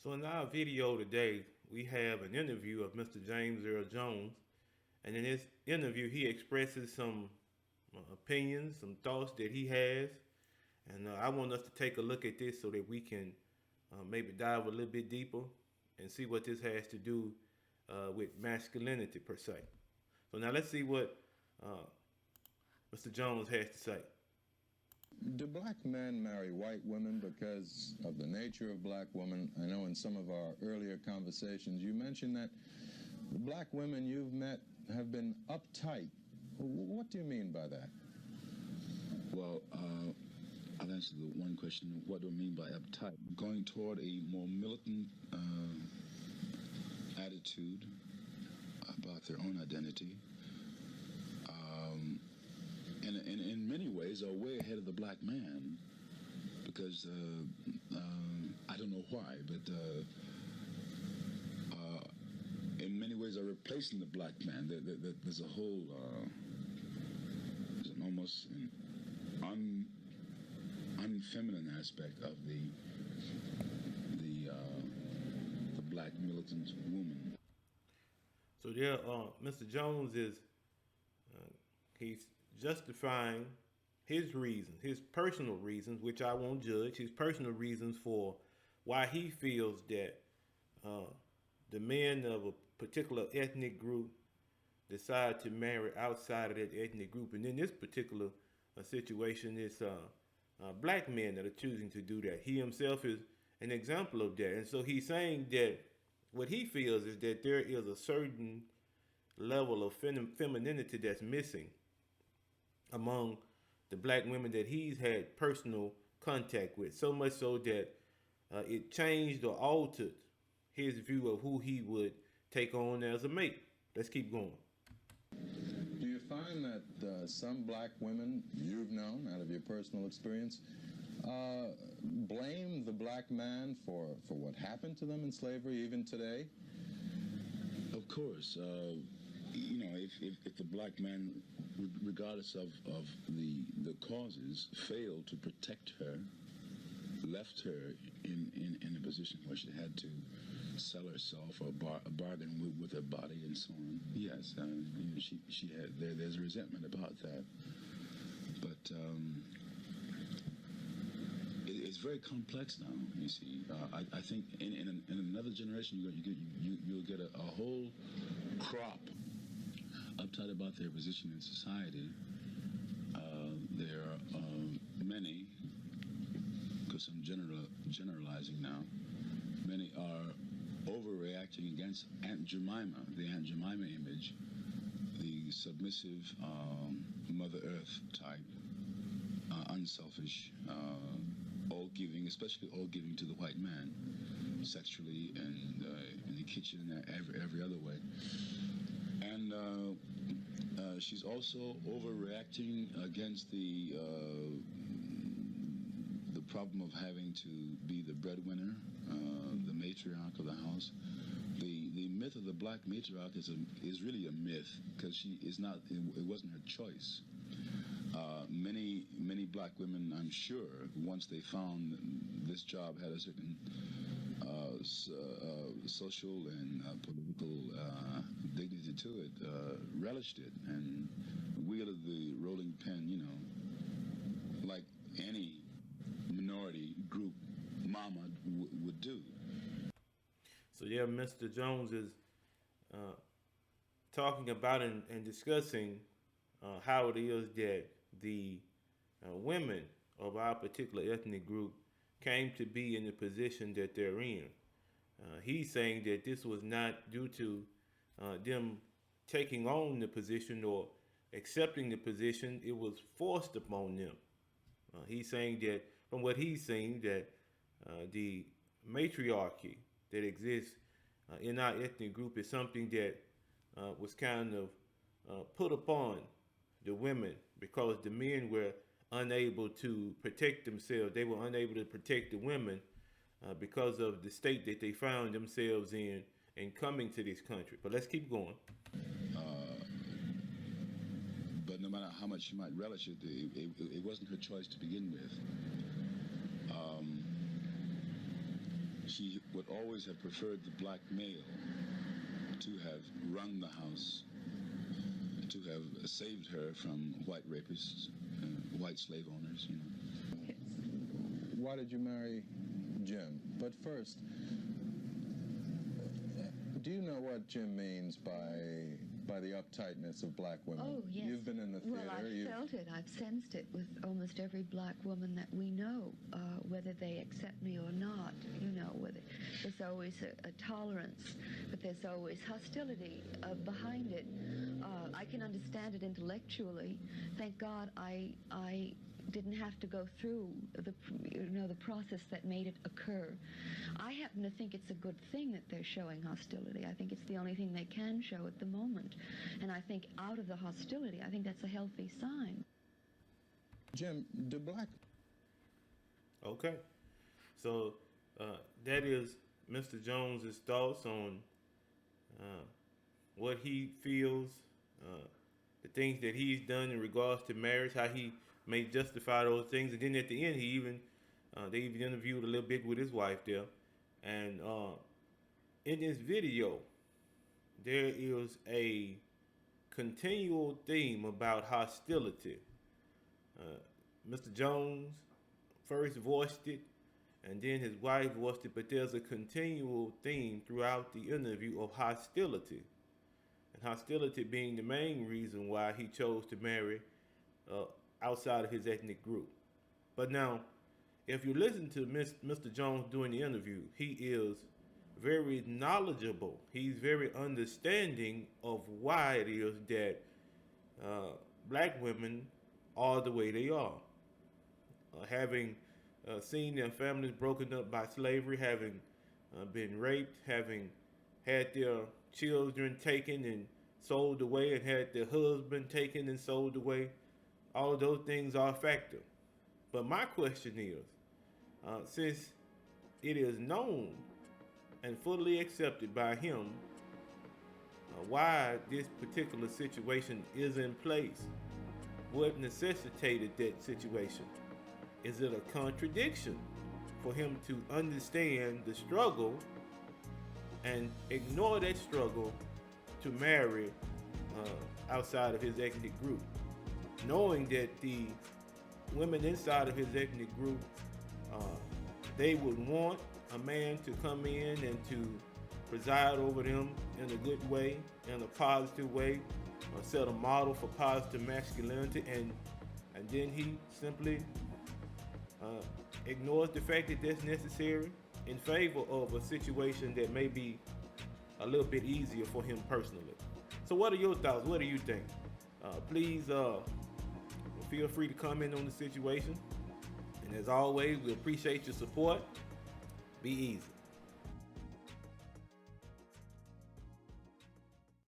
So in our video today, we have an interview of Mr. James Earl Jones, and in this interview, he expresses some opinions, some thoughts that he has, and I want us to take a look at this so that we can maybe dive a little bit deeper and see what this has to do with masculinity per se. So now let's see what Mr. Jones has to say. Do black men marry white women because of the nature of black women? I know in some of our earlier conversations you mentioned that the black women you've met have been uptight. What do you mean by that? Well, I'll answer the one question, what do I mean by uptight? Going toward a more militant attitude about their own identity. And in many ways are way ahead of the black man because I don't know why, but in many ways are replacing the black man. There's a whole, there's an almost unfeminine aspect of the black militant woman. So there, Mr. Jones is he's justifying his reasons, his personal reasons, which I won't judge, his personal reasons for why he feels that the men of a particular ethnic group decide to marry outside of that ethnic group. And in this particular situation, it's black men that are choosing to do that. He himself is an example of that. And so he's saying that what he feels is that there is a certain level of femininity that's missing among the black women that he's had personal contact with, so much so that it changed or altered his view of who he would take on as a mate. Let's keep going. Do you find that some black women you've known out of your personal experience blame the black man for what happened to them in slavery even today? Of course. If the black man, regardless of the causes, failed to protect her, left her in a position where she had to sell herself or bargain with her body and so on. Yes, she had there's resentment about that, but it's very complex now. You see, I think in another generation you'll get a whole crop uptight about their position in society. There are many, because I'm generalizing now, many are overreacting against Aunt Jemima, the Aunt Jemima image, the submissive Mother Earth type, unselfish, all giving, especially all giving to the white man, sexually and in the kitchen and every other way. And she's also overreacting against the problem of having to be the breadwinner, the matriarch of the house. The myth of the black matriarch is really a myth because she is not. It wasn't her choice. Many black women, I'm sure, once they found this job had a certain social and political dignity to it, relished it and wielded the rolling pen, like any minority group mama would do. So yeah, Mr. Jones is talking about and discussing how it is that the women of our particular ethnic group came to be in the position that they're in. He's saying that this was not due to them taking on the position or accepting the position. It was forced upon them. He's saying that from what he's seen, that the matriarchy that exists in our ethnic group is something that was kind of put upon the women because the men were unable to protect themselves. They were unable to protect the women because of the state that they found themselves in coming to this country. But let's keep going. But no matter how much she might relish it, it wasn't her choice to begin with. he would always have preferred the black male to have run the house, to have saved her from white rapists, white slave owners, you know. Why did you marry Jim? But first, do you know what Jim means by the uptightness of black women? Oh, yes. You've been in the theater. Well, I've felt it. I've sensed it with almost every black woman that we know, whether they accept me or not. You know, whether there's always a tolerance, but there's always hostility behind it. I can understand it intellectually. Thank God I didn't have to go through the process that made it occur. I happen to think it's a good thing that they're showing hostility. I think it's the only thing they can show at the moment. And I think out of the hostility, I think that's a healthy sign. Jim, do black... Okay. So that is Mr. Jones's thoughts on what he feels, the things that he's done in regards to marriage, how he may justify those things. And then at the end, they even interviewed a little bit with his wife there. And in this video, there is a continual theme about hostility. Mr. Jones first voiced it, and then his wife voiced it, but there's a continual theme throughout the interview of hostility. And hostility being the main reason why he chose to marry outside of his ethnic group. But now, if you listen to Mr. Jones during the interview, he is very knowledgeable. He's very understanding of why it is that black women are the way they are. Having seen their families broken up by slavery, having been raped, having had their children taken and sold away, and had their husband taken and sold away, all of those things are a factor. But my question is, since it is known and fully accepted by him why this particular situation is in place, what necessitated that situation? Is it a contradiction for him to understand the struggle and ignore that struggle to marry outside of his ethnic group, knowing that the women inside of his ethnic group, they would want a man to come in and to preside over them in a good way, in a positive way, set a model for positive masculinity, and then he simply ignores the fact that that's necessary in favor of a situation that may be a little bit easier for him personally. So what are your thoughts? What do you think? Please feel free to comment on the situation. And as always, we appreciate your support. Be easy.